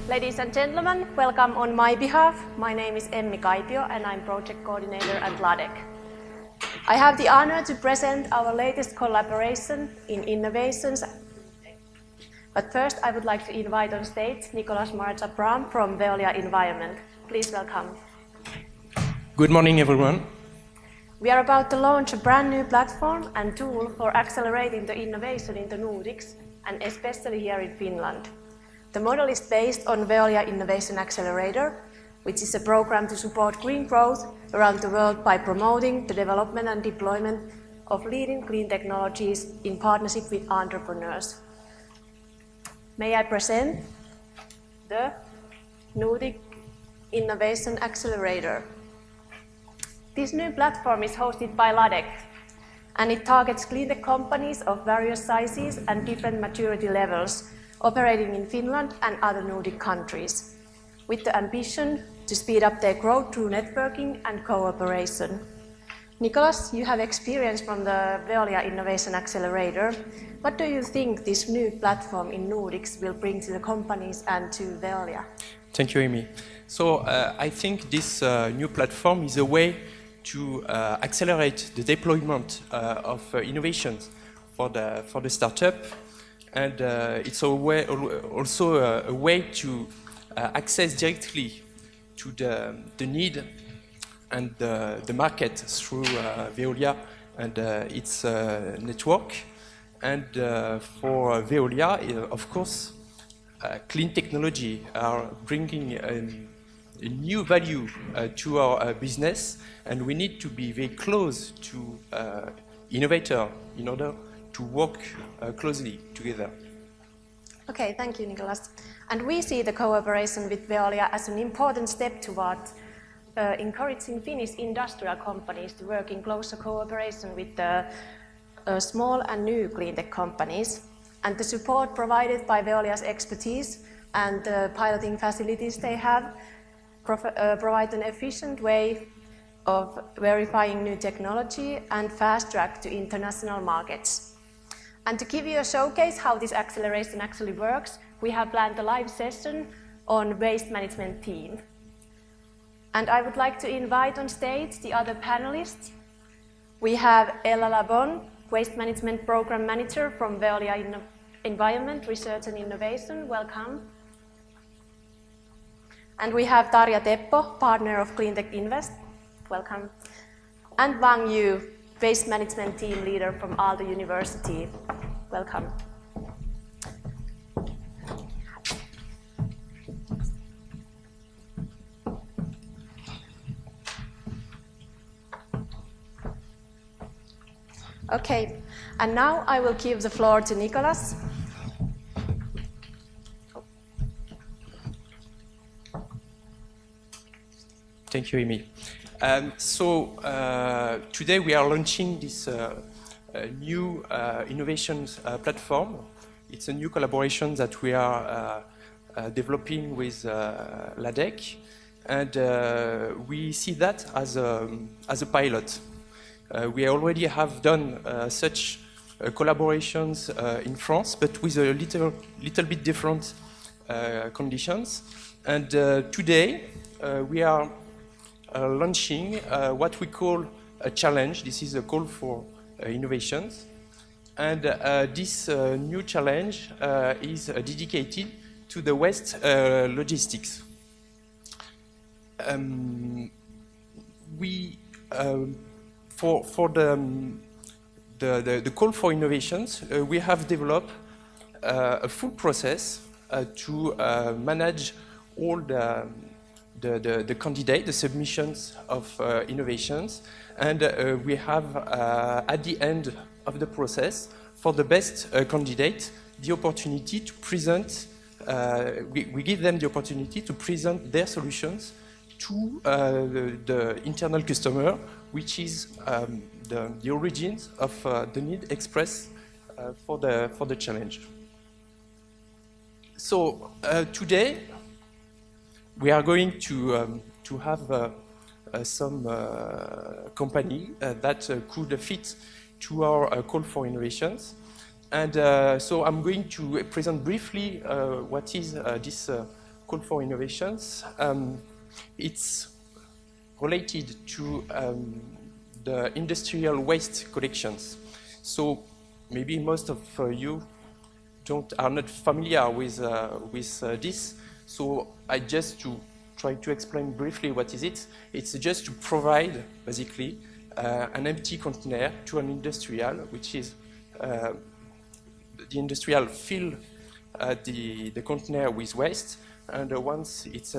Ladies and gentlemen, welcome on my behalf. My name is Emmi Kaipio and I'm project coordinator at Ladec. I have the honor to present our latest collaboration in innovations. But first, I would like to invite on stage Nicolas Marechal-Abram from Veolia Environnement. Please welcome. Good morning, everyone. We are about to launch a brand new platform and tool for accelerating the innovation in the Nordics, and especially here in Finland. The model is based on Veolia Innovation Accelerator, which is a program to support green growth around the world by promoting the development and deployment of leading clean technologies in partnership with entrepreneurs. May I present the Nordic Innovation Accelerator. This new platform is hosted by Ladec, and it targets cleantech companies of various sizes and different maturity levels operating in Finland and other Nordic countries, with the ambition to speed up their growth through networking and cooperation. Nicolas, you have experience from the Veolia Innovation Accelerator. What do you think this new platform in Nordics will bring to the companies and to Veolia? Thank you, Emmi. So I think this new platform is a way to accelerate the deployment of innovations for the startup, and it's also a way to access directly to the need and the market through Veolia and its network. And for Veolia, of course, clean technology are bringing a new value to our business, and we need to be very close to innovator in order to work closely together. Okay, thank you, Nicolas. And we see the cooperation with Veolia as an important step towards encouraging Finnish industrial companies to work in closer cooperation with the small and new cleantech companies. And the support provided by Veolia's expertise and the piloting facilities they have provide an efficient way of verifying new technology and fast track to international markets. And to give you a showcase how this acceleration actually works, we have planned a live session on waste management team. And I would like to invite on stage the other panelists. We have Labonne, Waste Management Program Manager from Veolia Environment, Research and Innovation. Welcome. And we have Tarja Teppo, partner of Cleantech Invest. Welcome. And Wang Yu, Waste Management Team Leader from Aalto University. Welcome. Okay, and now I will give the floor to Nicolas. Thank you, Emmi. Today we are launching this new innovations platform. It's a new collaboration that we are developing with Ladec, and we see that as a pilot. We already have done such collaborations in France, but with a little bit different conditions. And today we are launching what we call a challenge. This is a call for innovations. And this new challenge is dedicated to the waste logistics. For the call for innovations, we have developed a full process to manage all the candidate, the submissions of innovations, and we have at the end of the process, for the best candidate, the opportunity to present. We give them the opportunity to present their solutions to the internal customer, which is the origins of the need expressed for the challenge. So today we are going to have some company that could fit to our call for innovations. And so I'm going to present briefly what is this call for innovations. It's related to the industrial waste collections. So maybe most of you are not familiar with this. So I just to try to explain briefly what is it. It's just to provide basically an empty container to an industrial, which is the industrial fill the container with waste, and once it's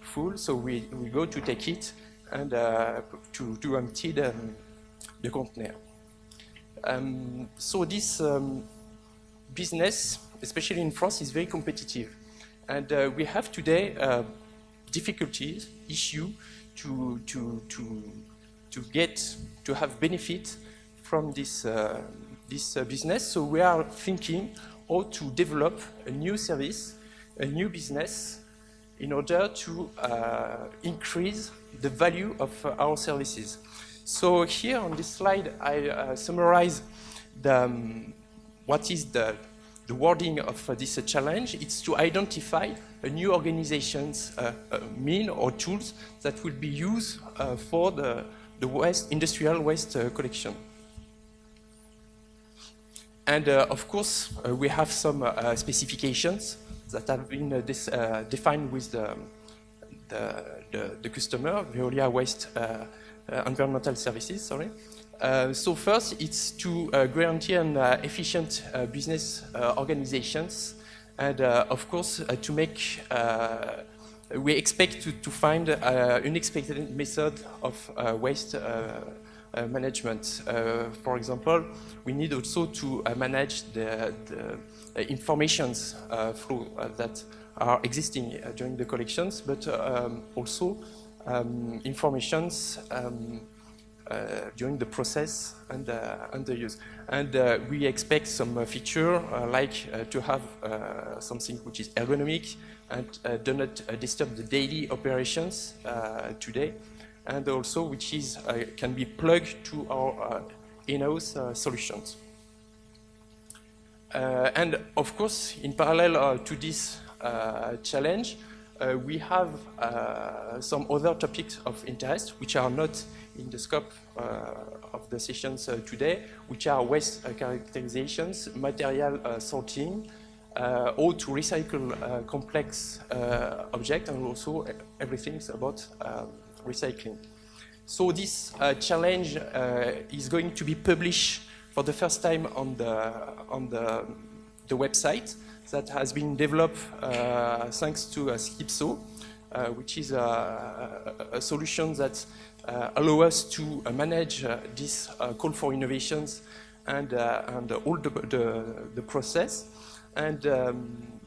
full, so we go to take it and to empty the container. So this business, especially in France, is very competitive, and we have today difficulties, issue to have benefit from this business. So we are thinking how to develop a new service, a new business, in order to increase the value of our services. So here on this slide, I summarize what is the wording of this challenge. It's to identify a new organization's mean or tools that will be used for the industrial waste collection. And of course, we have some specifications that have been defined with the customer, Veolia Waste Environmental Services, sorry. So first, it's to guarantee an efficient business organizations, and of course, to make, we expect to find an unexpected method of waste management. For example, we need also to manage the informations flow that are existing during the collections, but also informations during the process and the use. And we expect some feature like to have something which is ergonomic and do not disturb the daily operations today, and also which is can be plugged to our in-house solutions. And of course, in parallel to this challenge, we have some other topics of interest which are not in the scope of the sessions today, which are waste characterizations, material sorting, how to recycle complex objects, and also everything about recycling. So this challenge is going to be published for the first time on the website that has been developed thanks to Skipso, which is a solution that allows us to manage this call for innovations and all the process. And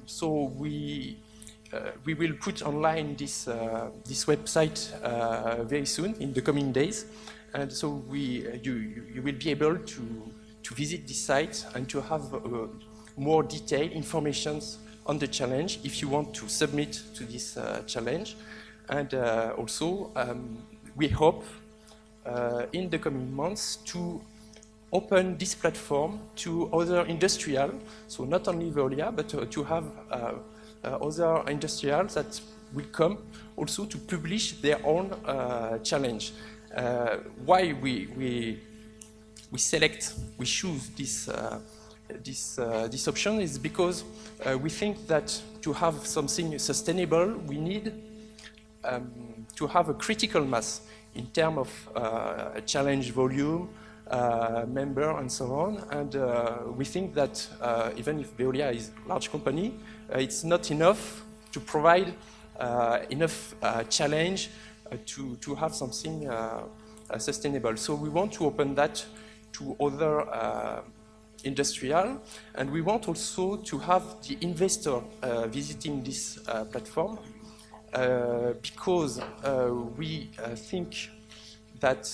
so we will put online this website very soon in the coming days, and so you will be able to visit this site and to have more detailed information on the challenge if you want to submit to this challenge. And also we hope in the coming months to open this platform to other industrial, so not only Veolia, but to have other industrials that will come also to publish their own challenge. Why we choose this option is because we think that to have something sustainable, we need to have a critical mass in terms of challenge volume, member, and so on. And we think that even if Veolia is a large company, it's not enough to provide enough challenge to have something sustainable. So we want to open that to other industrial, and we want also to have the investor visiting this platform because we think that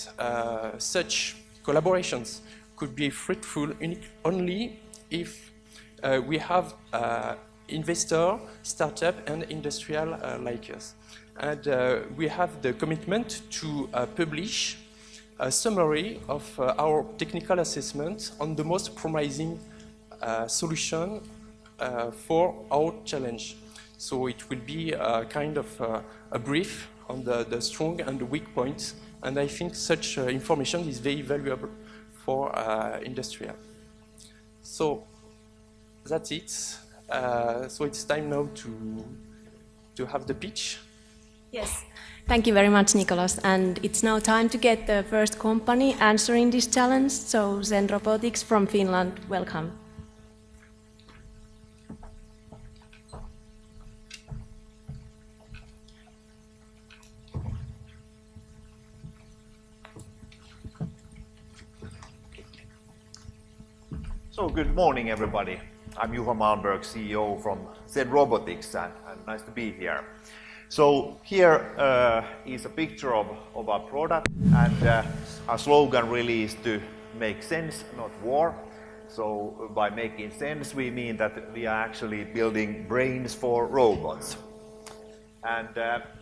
such collaborations could be fruitful only if we have investor, startup, and industrial like us. And we have the commitment to publish a summary of our technical assessment on the most promising solution for our challenge. So it will be kind of a brief on the strong and the weak points. And I think such information is very valuable for industrial. So that's it. So it's time now to have the pitch. Yes, thank you very much, Nicolas. And it's now time to get the first company answering this challenge. So Zen Robotics from Finland, welcome. So good morning, everybody. I'm Juha Malmberg, CEO from Zen Robotics, and nice to be here. So here is a picture of our product, and our slogan really is to make sense, not war. So by making sense, we mean that we are actually building brains for robots. And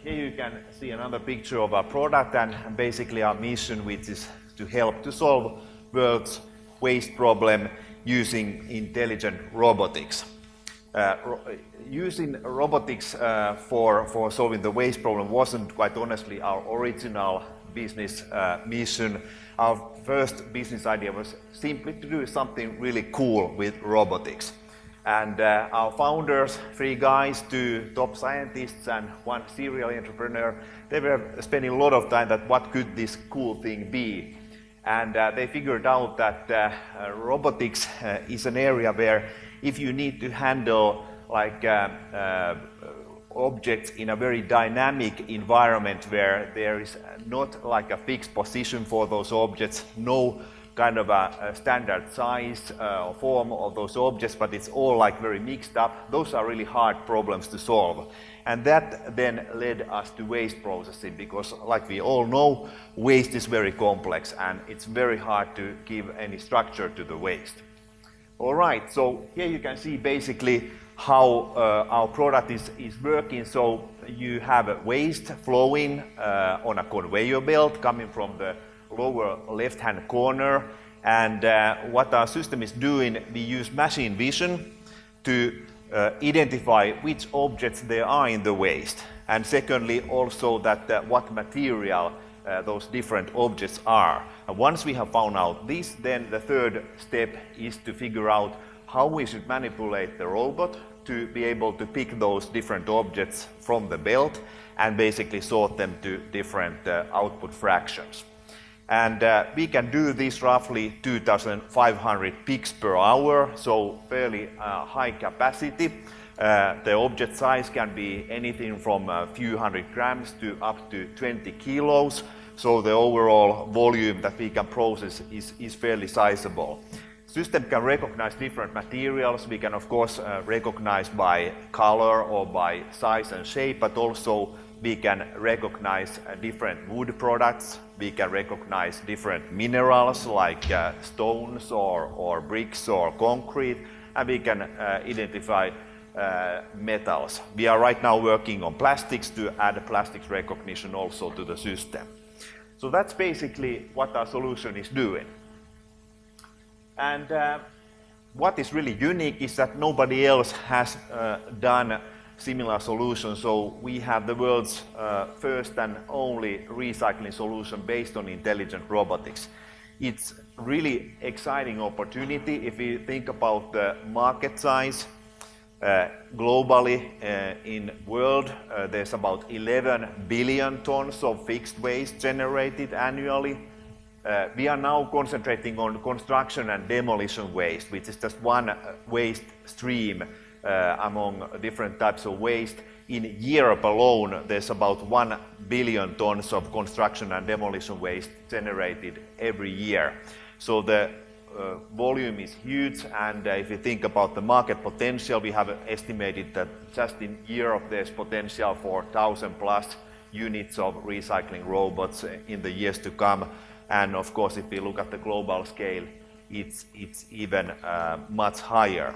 here you can see another picture of our product and basically our mission, which is to help to solve world's waste problem using intelligent robotics. Using robotics for solving the waste problem wasn't, quite honestly, our original business mission. Our first business idea was simply to do something really cool with robotics. And our founders, 3 guys, 2 top scientists and 1 serial entrepreneur, they were spending a lot of time that what could this cool thing be. And they figured out that robotics is an area where if you need to handle like objects in a very dynamic environment where there is not like a fixed position for those objects, no kind of a standard size or form of those objects, but it's all like very mixed up, those are really hard problems to solve. And that then led us to waste processing, because like we all know, waste is very complex and it's very hard to give any structure to the waste. All right, so here you can see basically how our product is working. So you have waste flowing on a conveyor belt coming from the lower left-hand corner. And what our system is doing, we use machine vision to identify which objects there are in the waste, and secondly also that what material those different objects are. And once we have found out this, then the third step is to figure out how we should manipulate the robot to be able to pick those different objects from the belt and basically sort them to different output fractions. And we can do this roughly 2,500 picks per hour, so fairly high capacity. The object size can be anything from a few hundred grams to up to 20 kilos, so the overall volume that we can process is fairly sizable. System can recognize different materials. We can of course recognize by color or by size and shape, but also we can recognize different wood products. We can recognize different minerals like stones or bricks or concrete, and we can identify metals. We are right now working on plastics to add plastics recognition also to the system. So that's basically what our solution is doing. And what is really unique is that nobody else has done similar solutions. So we have the world's first and only recycling solution based on intelligent robotics. It's really exciting opportunity if you think about the market size. Globally in world there's about 11 billion tons of fixed waste generated annually. We are now concentrating on construction and demolition waste, which is just one waste stream among different types of waste. In Europe alone, there's about 1 billion tons of construction and demolition waste generated every year. So the volume is huge, and if you think about the market potential, we have estimated that just in Europe there's potential for 1,000 plus units of recycling robots in the years to come. And of course, if we look at the global scale, it's even much higher.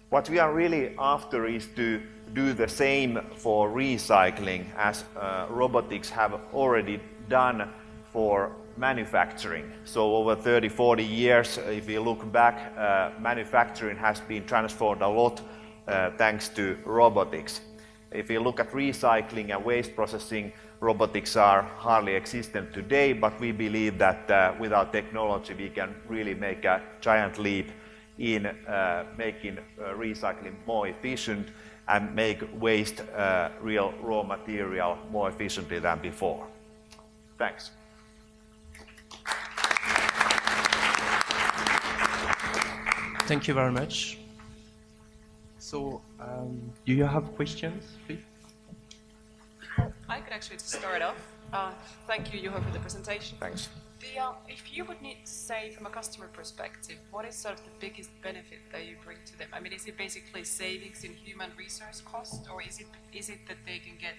What we are really after is to do the same for recycling as robotics have already done for manufacturing. So over 30-40 years, if you look back, manufacturing has been transformed a lot thanks to robotics. If you look at recycling and waste processing, robotics are hardly existent today, but we believe that with our technology we can really make a giant leap in making recycling more efficient and make waste real raw material more efficiently than before. Thanks. Thank you very much. So, do you have questions, please? I could actually start off. Thank you, Juho, for the presentation. Thanks. If you would need to say from a customer perspective, what is sort of the biggest benefit that you bring to them? I mean, is it basically savings in human resource cost, or is it that they can get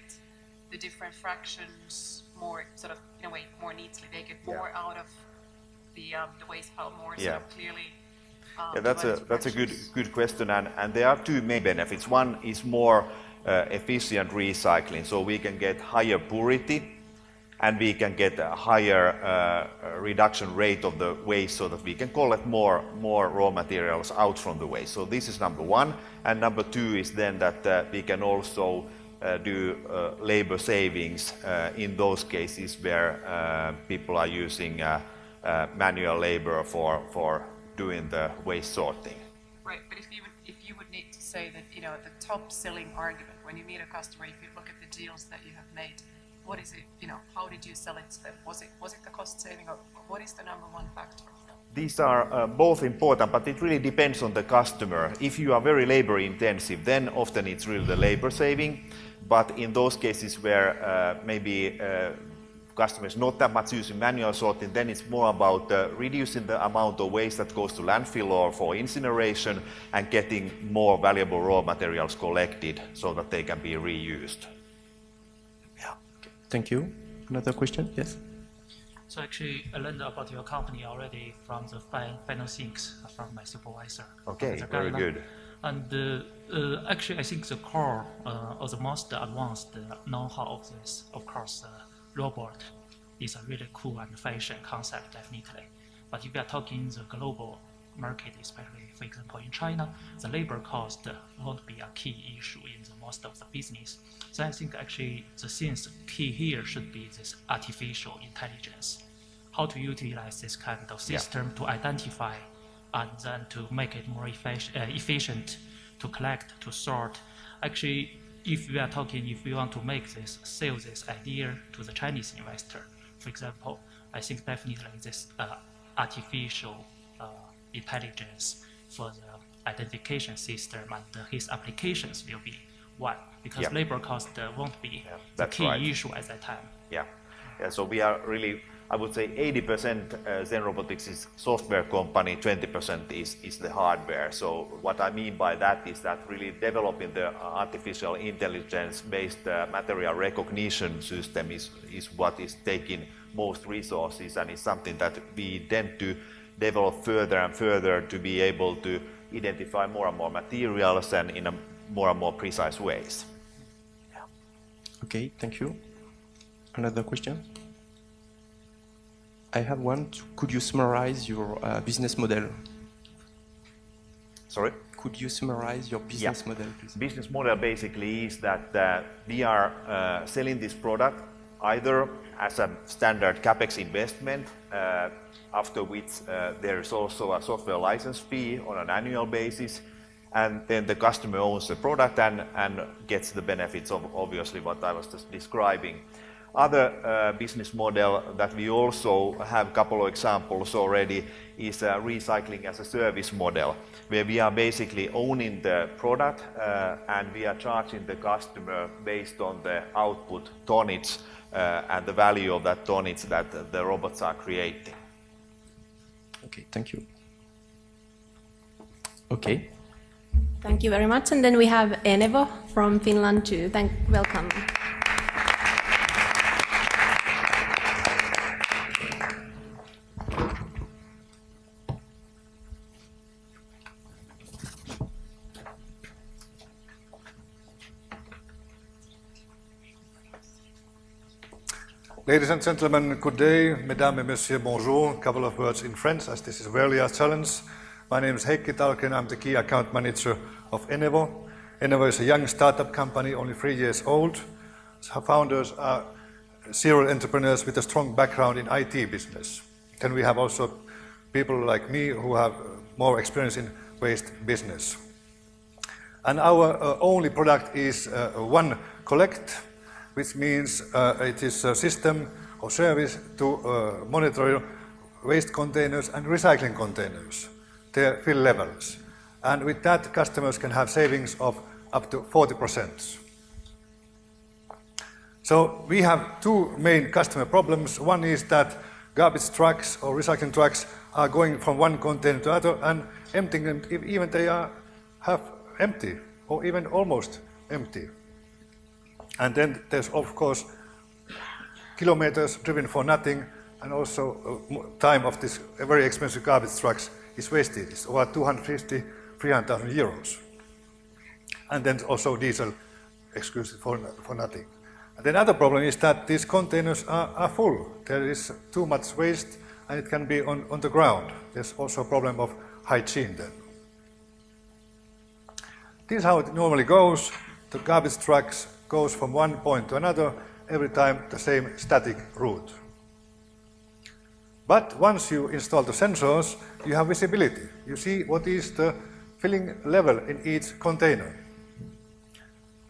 the different fractions more sort of in a way more neatly? They get more out of the waste pile more sort of clearly. Yeah, that's a good question, and there are two main benefits. One is more efficient recycling, so we can get higher purity and we can get a higher reduction rate of the waste, so that we can collect more raw materials out from the waste. So this is number one, and number two is then that we can also do labor savings in those cases where people are using manual labor for doing the waste sorting. Right, but if you would need to say that, you know, the top selling argument when you meet a customer, if you look at the deals that you have made, what is it, you know, how did you sell it to them? Was it the cost saving, or what is the number one factor? These are both important, but it really depends on the customer. If you are very labor intensive, then often it's really the labor saving. But in those cases where maybe customers not that much using manual sorting, then it's more about reducing the amount of waste that goes to landfill or for incineration and getting more valuable raw materials collected so that they can be reused. Yeah. Okay. Thank you. Another question? Yes? So actually, I learned about your company already from the final things from my supervisor. Okay, very good. And actually, I think the core or the most advanced know-how of this, of course, robot is a really cool and fashion concept, definitely. But if we are talking the global market, especially, for example, in China, the labor cost won't be a key issue in the most of the business. So I think actually the things key here should be this artificial intelligence. How to utilize this kind of system to identify and then to make it more efficient to collect, to sort. Actually, if we are talking, if we want to make this, sell this idea to the Chinese investor, for example, I think definitely this artificial intelligence for the identification system and his applications will be one, because labor cost won't be the key issue at that time. Yeah, so we are really, I would say 80% Zen Robotics is software company, 20% is the hardware. So what I mean by that is that really developing the artificial intelligence-based material recognition system is what is taking most resources, and is something that we tend to develop further and further to be able to identify more and more materials and in a more and more precise ways. Yeah. Okay, thank you. Another question? I have one. Could you summarize your business model? Sorry? Could you summarize your business model, please? Business model basically is that we are selling this product either as a standard CapEx investment, after which there is also a software license fee on an annual basis, and then the customer owns the product and gets the benefits of obviously what I was just describing. Other business model that we also have a couple of examples already is a recycling as a service model, where we are basically owning the product and we are charging the customer based on the output tonnage and the value of that tonnage that the robots are creating. Okay, thank you. Okay. Thank you very much. And then we have Enevo from Finland too. Welcome. Ladies and gentlemen, good day. Mesdames et messieurs, bonjour. A couple of words in French, as this is Veolia Challenge. My name is Heikki Talken. I'm the key account manager of Enevo. Enova is a young startup company, only 3 years old. Our founders are serial entrepreneurs with a strong background in IT business. Then we have also people like me who have more experience in waste business. And our only product is One Collect, which means it is a system or service to monitor waste containers and recycling containers, their fill levels. And with that, customers can have savings of up to 40%. So we have two main customer problems. One is that garbage trucks or recycling trucks are going from one container to another and emptying them, even they are half empty or even almost empty. And then there's of course kilometers driven for nothing, and also time of this very expensive garbage trucks is wasted. It's over 250,000-300,000 euros. And then also diesel exclusive for nothing. And then another problem is that these containers are full. There is too much waste and it can be on the ground. There's also a problem of hygiene then. This is how it normally goes. The garbage trucks goes from one point to another, every time the same static route. But once you install the sensors, you have visibility. You see what is the filling level in each container.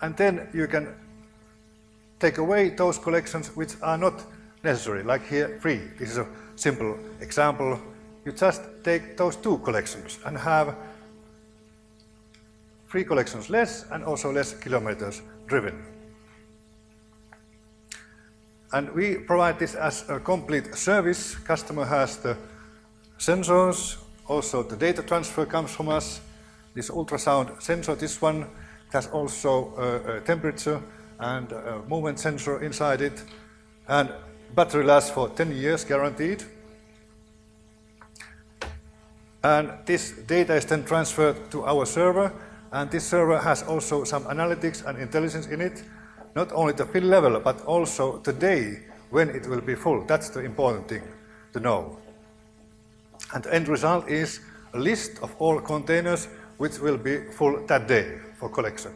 And then you can take away those collections which are not necessary, like here 3. This is a simple example. You just take those 2 collections and have 3 collections less and also less kilometers driven. And we provide this as a complete service. Customer has the sensors, also the data transfer comes from us. This ultrasound sensor, this one, it has also a temperature and a movement sensor inside it. And battery lasts for 10 years, guaranteed. And this data is then transferred to our server, and this server has also some analytics and intelligence in it. Not only the fill level, but also the day when it will be full. That's the important thing to know. And the end result is a list of all containers which will be full that day for collection.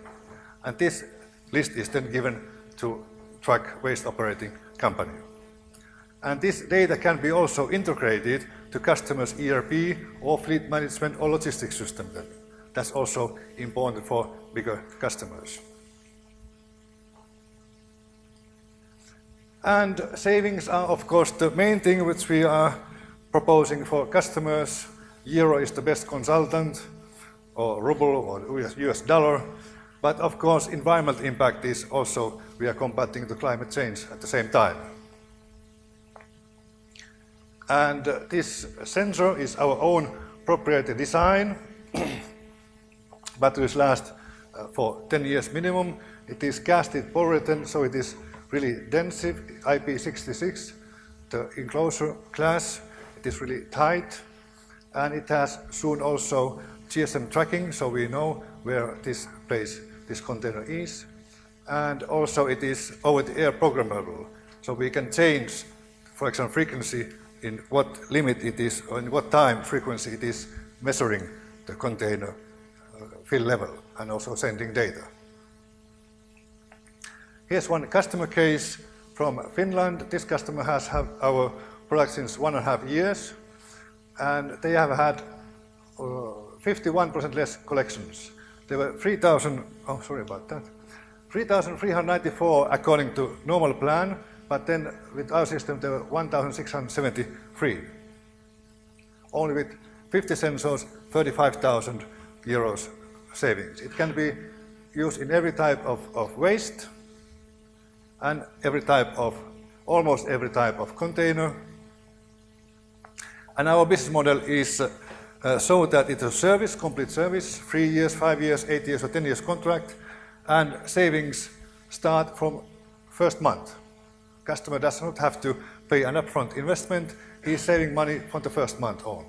And this list is then given to truck waste operating company. And this data can be also integrated to customers' ERP or fleet management or logistics system then. That's also important for bigger customers. And savings are, of course, the main thing which we are proposing for customers. Euro is the best consultant, or ruble, or US dollar. But of course, environmental impact is also, we are combating the climate change at the same time. And this sensor is our own proprietary design. Batteries last for 10 years minimum. It is casted polyurethane, so it is really dense, IP66, the enclosure glass. It is really tight, and it has soon also GSM tracking, so we know where this place, this container is. And also it is over-the-air programmable, so we can change, for example, frequency in what limit it is, or in what time frequency it is measuring the container fill level and also sending data. Here's one customer case from Finland. This customer has had our product since 1.5 years, and they have had 51% less collections. There were 3,394 according to normal plan, but then with our system there were 1,673. Only with 50 sensors, 35,000 euros savings. It can be used in every type of waste, and almost every type of container. And our business model is so that it's a service, complete service, 3 years, 5 years, 8 years, or 10 years contract, and savings start from first month. Customer does not have to pay an upfront investment. He is saving money from the first month on.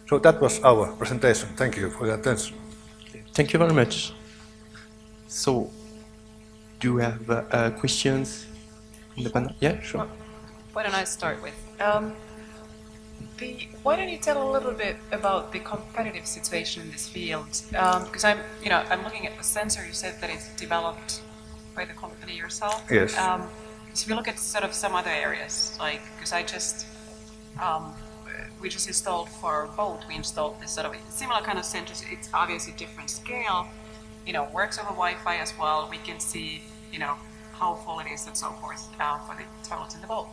So that was our presentation. Thank you for your attention. Thank you very much. So, do you have questions in the panel? Yeah, sure. Why don't I start with? Why don't you tell a little bit about the competitive situation in this field? Because I'm looking at the sensor. You said that it's developed by the company yourself. Yes. So if you look at sort of some other areas, like because we just installed for boat. We installed this sort of similar kind of sensors. It's obviously different scale. Works over Wi-Fi as well. We can see how full it is and so forth for the toilets in the boat.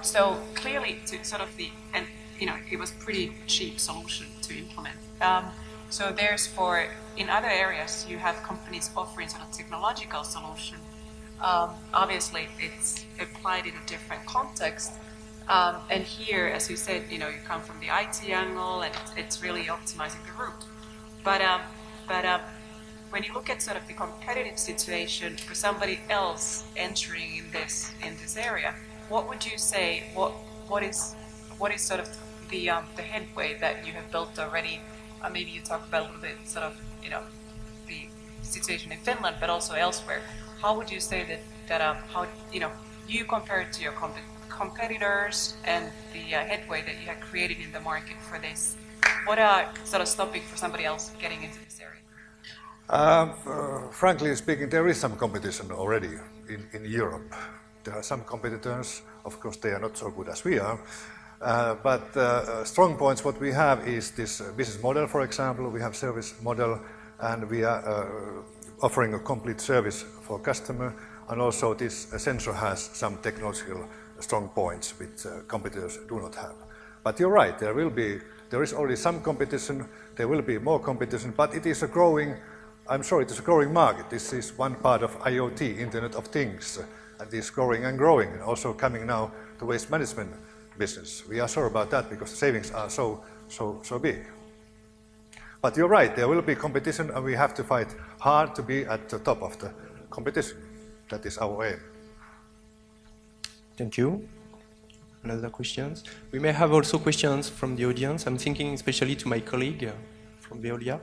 So clearly, to sort of it was pretty cheap solution to implement. So in other areas, you have companies offering sort of technological solution. Obviously, it's applied in a different context. And here, as you said, you come from the IT angle, and it's really optimizing the route. But when you look at sort of the competitive situation for somebody else entering in this area, what would you say? What is sort of the headway that you have built already? Maybe you talked about a little bit sort of the situation in Finland, but also elsewhere. How would you say that how you compare it to your competitors and the headway that you have created in the market for this? What are sort of stopping for somebody else getting into this area? Frankly speaking, there is some competition already in Europe. There are some competitors. Of course, they are not so good as we are. But strong points what we have is this business model, for example. We have service model, and we are offering a complete service for customer. And also this sensor has some technological strong points which competitors do not have. But you're right, there is already some competition, there will be more competition, but it is a growing market. This is one part of IoT, Internet of Things, and is growing and growing, and also coming now to waste management business. We are sure about that because savings are so big. But you're right, there will be competition, and we have to fight hard to be at the top of the competition. That is our aim. Thank you. Another questions? We may have also questions from the audience. I'm thinking especially to my colleague from Veolia.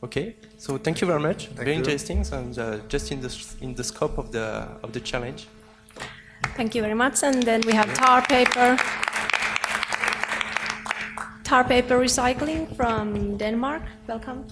Okay, so thank you very much. Very interesting, and just in the scope of the challenge. Thank you very much. And then we have tar paper recycling from Denmark. Welcome.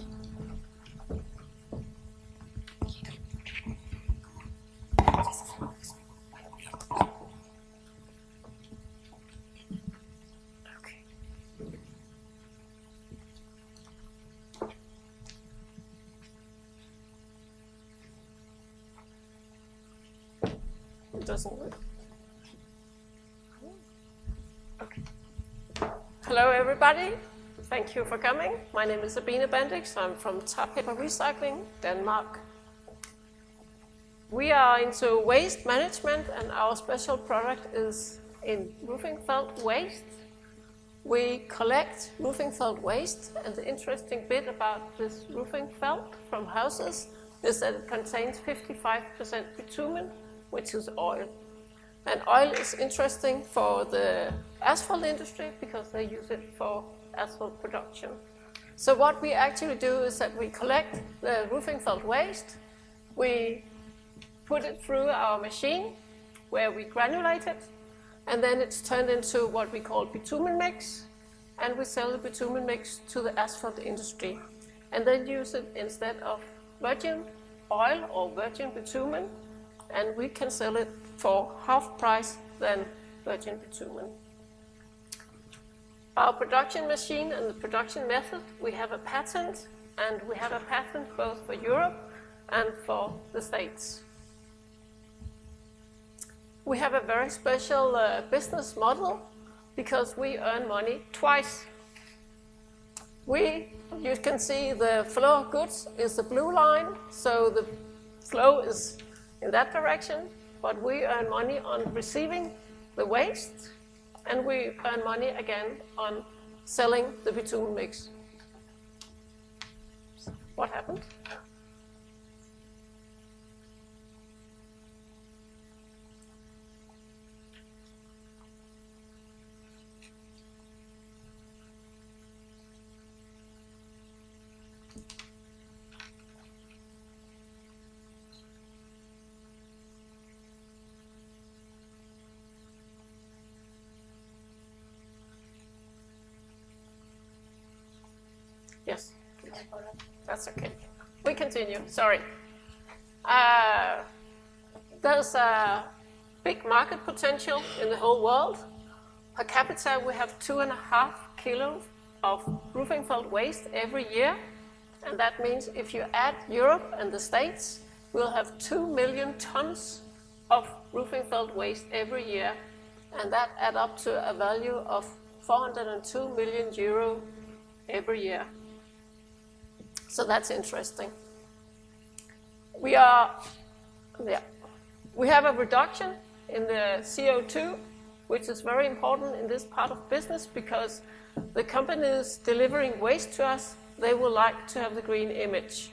It doesn't work. Okay. Hello, everybody. Thank you for coming. My name is Sabine Bendix. I'm from Tar Paper Recycling, Denmark. We are into waste management, and our special product is in roofing felt waste. We collect roofing felt waste, and the interesting bit about this roofing felt from houses is that it contains 55% bitumen, which is oil. And oil is interesting for the asphalt industry because they use it for asphalt production. So what we actually do is that we collect the roofing felt waste, we put it through our machine where we granulate it, and then it's turned into what we call bitumen mix, and we sell the bitumen mix to the asphalt industry, and then use it instead of virgin oil or virgin bitumen, and we can sell it for half price than virgin bitumen. Our production machine and the production method, we have a patent, and we have a patent both for Europe and for the States. We have a very special business model because we earn money twice. You can see the flow of goods is the blue line, so the flow is in that direction, but we earn money on receiving the waste, and we earn money again on selling the bitumen mix. What happened? Yes. That's okay. We continue. Sorry. There's a big market potential in the whole world. Per capita, we have 2.5 kilos of roofing felt waste every year. And that means if you add Europe and the States, we'll have 2 million tons of roofing felt waste every year. And that adds up to a value of 402 million euro every year. So that's interesting. We have a reduction in the CO2, which is very important in this part of business because the companies delivering waste to us, they would like to have the green image.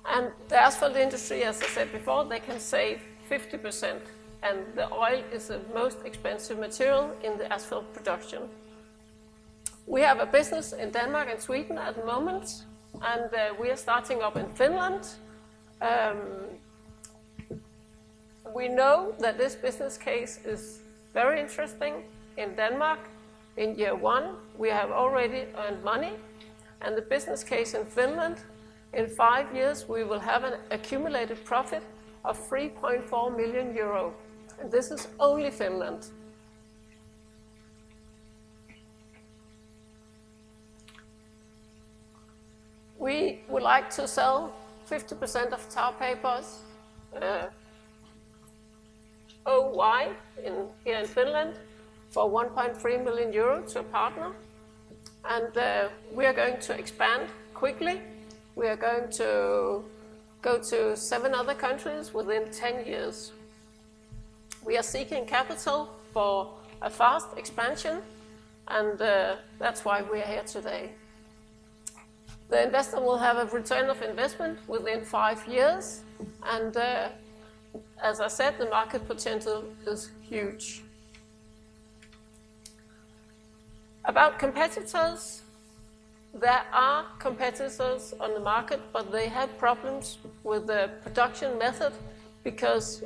And the asphalt industry, as I said before, they can save 50%. And the oil is the most expensive material in the asphalt production. We have a business in Denmark and Sweden at the moment, and we are starting up in Finland. We know that this business case is very interesting in Denmark. In year 1, we have already earned money, and the business case in Finland, in 5 years, we will have an accumulated profit of 3.4 million euro. And this is only Finland. We would like to sell 50% of tar papers OY here in Finland for 1.3 million euro to a partner. And we are going to expand quickly. We are going to go to 7 other countries within 10 years. We are seeking capital for a fast expansion, and that's why we are here today. The investor will have a return of investment within 5 years, and as I said, the market potential is huge. About competitors, there are competitors on the market, but they have problems with the production method because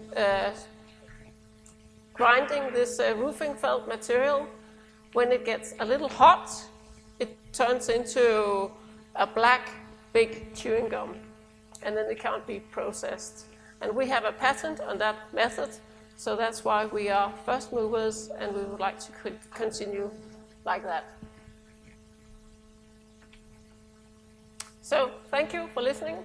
grinding this roofing felt material, when it gets a little hot, it turns into a black, big chewing gum, and then it can't be processed. And we have a patent on that method, so that's why we are first movers, and we would like to continue like that. So, thank you for listening.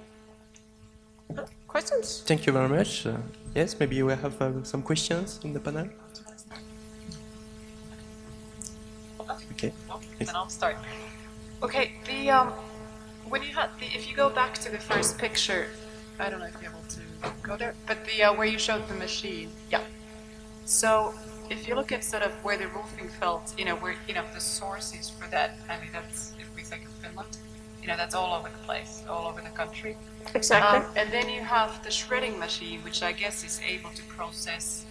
Questions? Thank you very much. Yes, maybe we have some questions in the panel. Okay. Then I'll start. Okay, when you had if you go back to the first picture, I don't know if you're able to go there, but where you showed the machine, yeah. So if you look at sort of where the roofing felt, where the sources for that, I mean that's if we think of Finland, that's all over the place, all over the country. Exactly. And then you have the shredding machine, which I guess is able to process,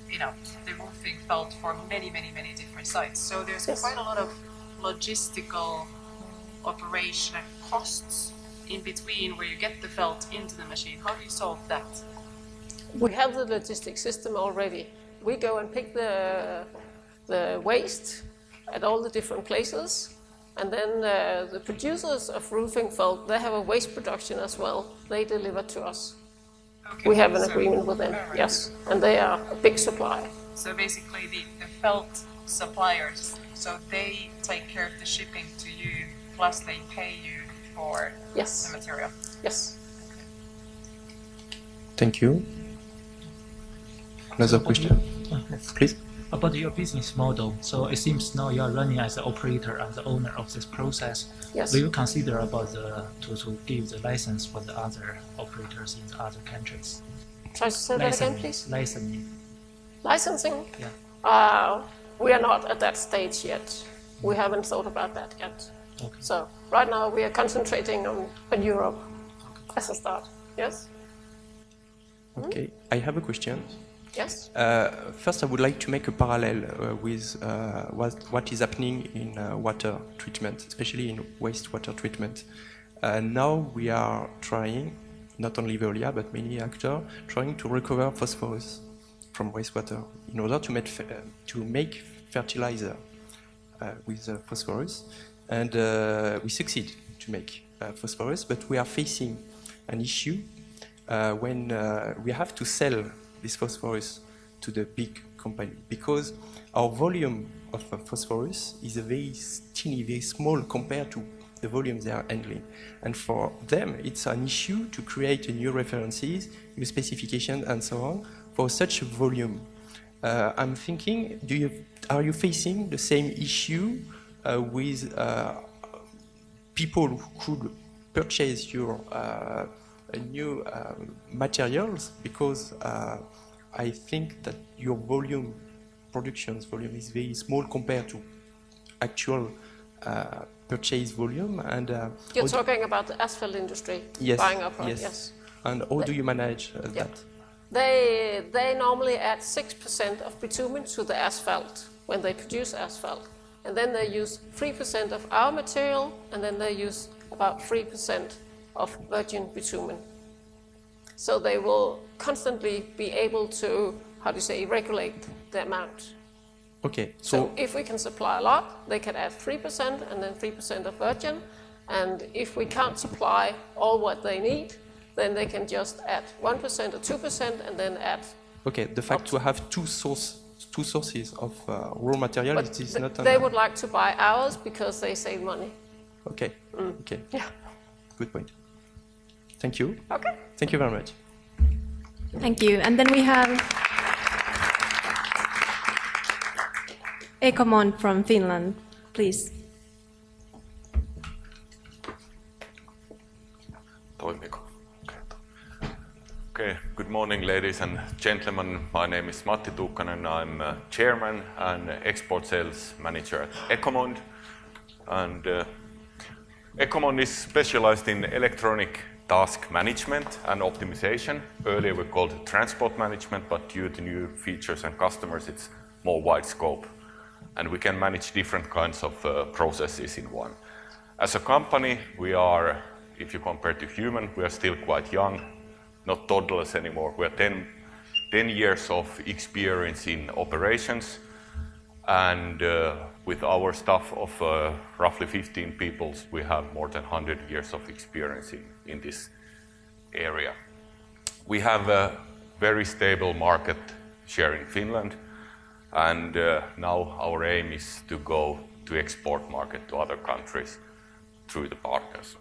the roofing felt for many, many, many different sites. So there's quite a lot of logistical operation and costs in between where you get the felt into the machine. How do you solve that? We have the logistic system already. We go and pick the waste at all the different places, and then the producers of roofing felt, they have a waste production as well. They deliver to us. Okay, we have an agreement with them, right. Yes, and they are a big supplier. So basically the felt suppliers, so they take care of the shipping to you, plus they pay you for the material? Yes. Okay. Thank you. Another question? Please. About your business model, so it seems now you are running as the operator and the owner of this process. Yes. Will you consider about to give the license for the other operators in the other countries? Try to say that again, please. Licensing? Yeah. We are not at that stage yet. We haven't thought about that yet. Okay. So right now we are concentrating on Europe as a start. Yes? Okay, I have a question. Yes? First, I would like to make a parallel with what is happening in water treatment, especially in wastewater treatment. Now we are trying, not only Veolia, but many actors, trying to recover phosphorus from wastewater in order to make fertilizer with phosphorus. and we succeed to make phosphorus, but we are facing an issue when we have to sell this phosphorus to the big company, because our volume of phosphorus is a very teeny, very small compared to the volume they are handling. And for them, it's an issue to create a new references, new specification, and so on for such a volume. I'm thinking, are you facing the same issue with people who could purchase your new materials? Because I think that your production's volume is very small compared to actual purchase volume. And you're talking about the asphalt industry, yes, buying up, right? Yes. Yes. And how do you manage that? They normally add 6% of bitumen to the asphalt when they produce asphalt. And then they use 3% of our material, and then they use about 3% of virgin bitumen. So they will constantly be able to, regulate the amount. Okay. So if we can supply a lot, they can add 3% and then 3% of virgin. And if we can't supply all what they need, then they can just add 1% or 2% and then add. Okay, the fact to have two sources of raw material, but it is not. They would like to buy ours because they save money. Okay. Okay. Yeah. Good point. Thank you. Okay. Thank you very much. Thank you. And then we have Ecomon from Finland, please. Okay, good morning, ladies and gentlemen. My name is Matti Tuukkanen. I'm chairman and export sales manager at Ecomon. And Ecomon is specialized in electronic task management and optimization. Earlier we called it transport management, but due to new features and customers, it's more wide scope. And we can manage different kinds of processes in one. As a company, we are, if you compare to human, we are still quite young, not toddlers anymore. We are 10 years of experience in operations, and with our staff of roughly 15 people, we have more than 100 years of experience in this area. We have a very stable market share in Finland, and now our aim is to go to export market to other countries through the partners.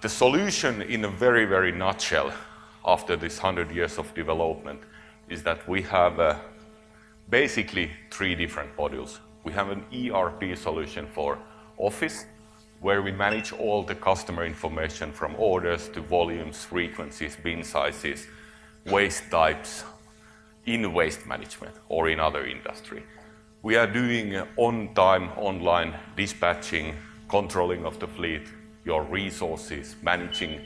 The solution in a very, very nutshell after this 100 years of development is that we have basically 3 different modules. We have an ERP solution for office, where we manage all the customer information from orders to volumes, frequencies, bin sizes, waste types in waste management or in other industry. We are doing on-time online dispatching, controlling of the fleet, your resources, managing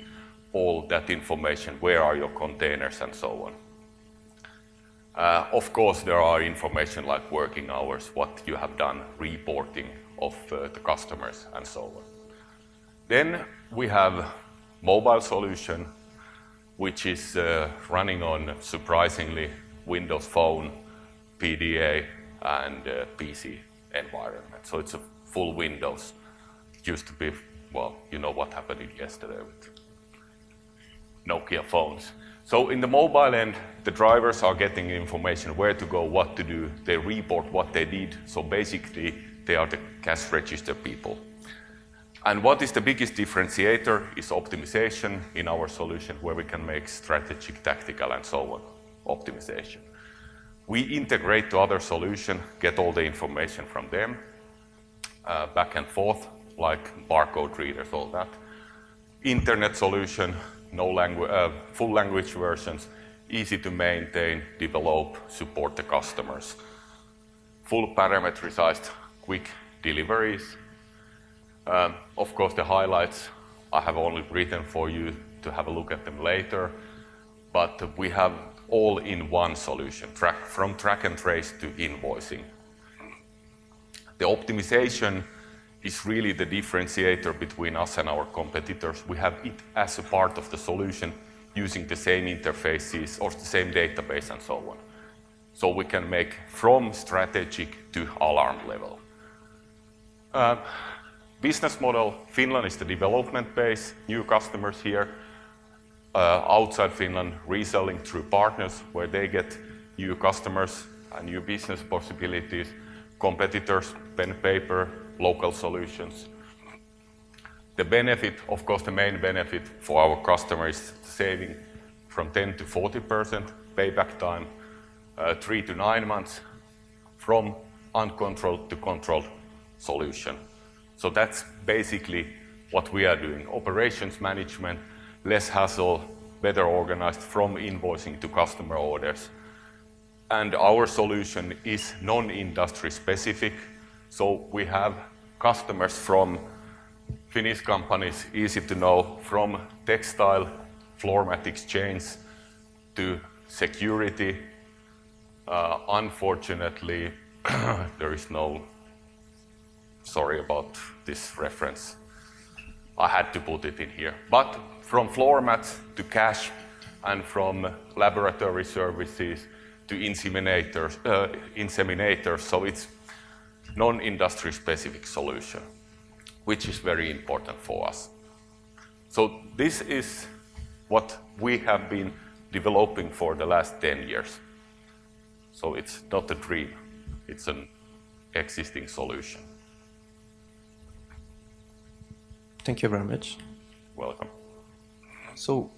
all that information, where are your containers and so on. Of course, there are information like working hours, what you have done, reporting of the customers and so on. Then we have mobile solution, which is running on, surprisingly, Windows Phone, PDA and PC environment. So it's a full Windows. It used to be, well, you know what happened yesterday with Nokia phones. So in the mobile end, the drivers are getting information where to go, what to do. They report what they did. So basically, they are the cash register people. And what is the biggest differentiator is optimization in our solution, where we can make strategic, tactical, and so on optimization. We integrate to other solution, get all the information from them, back and forth, like barcode readers, all that. Internet solution, no language, full language versions, easy to maintain, develop, support the customers. Full parameterized, quick deliveries. Of course, the highlights I have only written for you to have a look at them later, but we have all in one solution, from track and trace to invoicing. The optimization is really the differentiator between us and our competitors. We have it as a part of the solution using the same interfaces or the same database and so on. So we can make from strategic to alarm level. Business model, Finland is the development base, new customers here. Outside Finland, reselling through partners where they get new customers and new business possibilities, competitors, pen, paper, local solutions. The benefit, of course, the main benefit for our customers is saving from 10 to 40% payback time, 3 to 9 months from uncontrolled to controlled solution. So that's basically what we are doing. Operations management, less hassle, better organized from invoicing to customer orders. And our solution is non-industry specific. So we have customers from Finnish companies, easy to know, from textile, floor mat exchange to security. Unfortunately, there is no, sorry about this reference. I had to put it in here. But from floor mats to cash and from laboratory services to inseminators, so it's non-industry specific solution, which is very important for us. So this is what we have been developing for the last 10 years. So it's not a dream, it's an existing solution. Thank you very much. Welcome. So,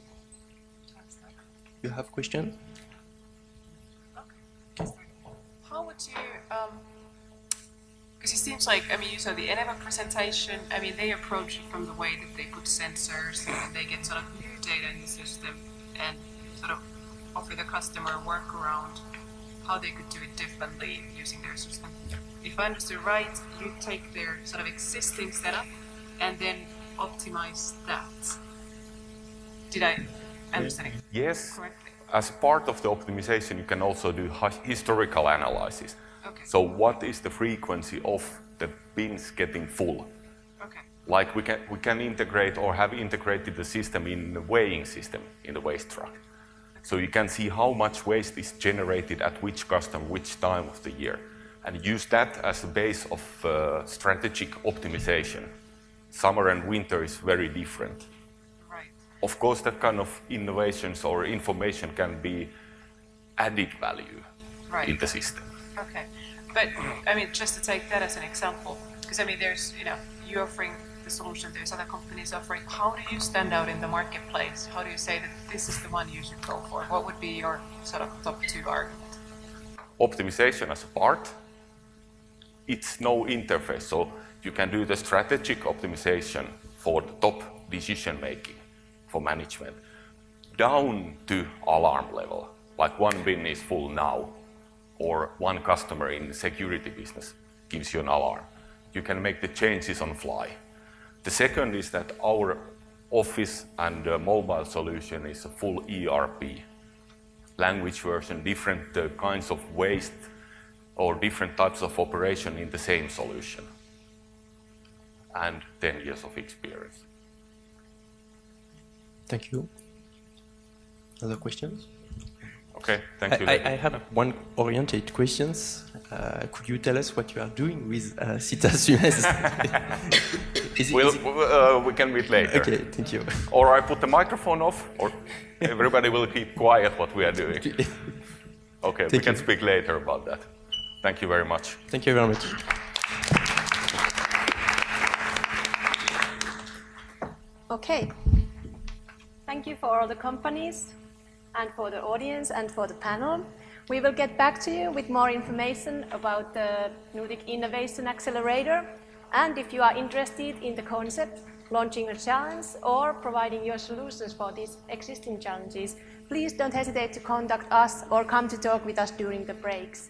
you have questions? How would you, because it seems like, I mean, you saw the Eneva presentation, I mean, they approach it from the way that they put sensors and they get sort of new data in the system and sort of offer the customer a workaround how they could do it differently using their system. If I understood right, you take their sort of existing setup and then optimize that. Did I understand it Yes. correctly? As part of the optimization, you can also do historical analysis. Okay. So what is the frequency of the bins getting full? Okay. Like we can integrate or have integrated the system in the weighing system in the waste truck. So you can see how much waste is generated at which customer, which time of the year, and use that as a base of strategic optimization. Summer and winter is very different. Right. Of course, that kind of innovations or information can be added value in the system. Okay. But, I mean, just to take that as an example, because, I mean, there's, you know, you're offering the solution, there's other companies offering. How do you stand out in the marketplace? How do you say that this is the one you should go for? What would be your sort of top two argument? Optimization as a part, it's no interface. So you can do the strategic optimization for the top decision making for management down to alarm level. Like one bin is full now, or one customer in the security business gives you an alarm. You can make the changes on fly. The second is that our office and mobile solution is a full ERP, language version, different kinds of waste or different types of operation in the same solution, and 10 years of experience. Thank you. Other questions? Okay, thank you. I have one oriented questions. Could you tell us what you are doing with Citas? We can meet later. Okay, thank you. Or I put the microphone off, or everybody will keep quiet what we are doing. Okay, we can speak later about that. Thank you very much. Thank you very much. Okay. Thank you for all the companies and for the audience and for the panel. We will get back to you with more information about the Nordic Innovation Accelerator. And if you are interested in the concept, launching a challenge or providing your solutions for these existing challenges, please don't hesitate to contact us or come to talk with us during the breaks.